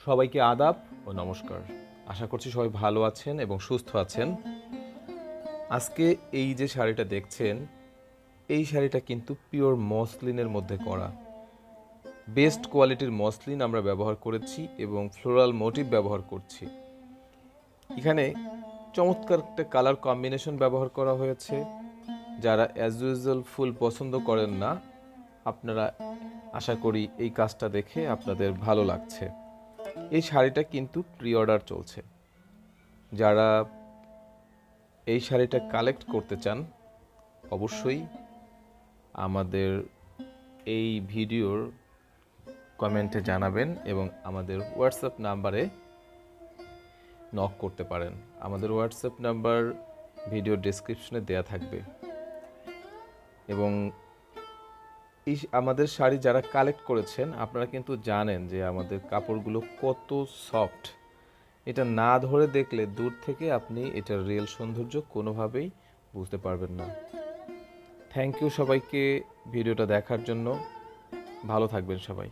সবাইকে আদাব ও নমস্কার। আশা করছি সবাই ভালো আছেন এবং সুস্থ আছেন। আজকে এই যে শাড়িটা দেখছেন, এই শাড়িটা কিন্তু পিওর মসলিনের মধ্যে করা। বেস্ট কোয়ালিটির মসলিন আমরা ব্যবহার করেছি এবং ফ্লোরাল মোটিভ ব্যবহার করছি। এখানে চমৎকার একটা কালার কম্বিনেশন ব্যবহার করা হয়েছে। যারা অ্যাজ ইউজুয়াল ফুল পছন্দ করেন না, আপনারা আশা করি এই কাজটা দেখে আপনাদের ভালো লাগছে। এই শাড়িটা কিন্তু প্রি অর্ডার চলছে। যারা এই শাড়িটা কালেক্ট করতে চান অবশ্যই আমাদের এই ভিডিওর কমেন্টে জানাবেন এবং আমাদের হোয়াটসঅ্যাপ নাম্বারে নক করতে পারেন। আমাদের হোয়াটসঅ্যাপ নাম্বার ভিডিও ডেসক্রিপশনে দেয়া থাকবে। এবং এই আমাদের শাড়ি যারা কালেক্ট করেছেন আপনারা কিন্তু জানেন যে আমাদের কাপড়গুলো কত সফট। এটা না ধরে দেখলে দূর থেকে আপনি এটার রিয়েল সৌন্দর্য কোনোভাবেই বুঝতে পারবেন না। থ্যাংক ইউ সবাইকে ভিডিওটা দেখার জন্য। ভালো থাকবেন সবাই।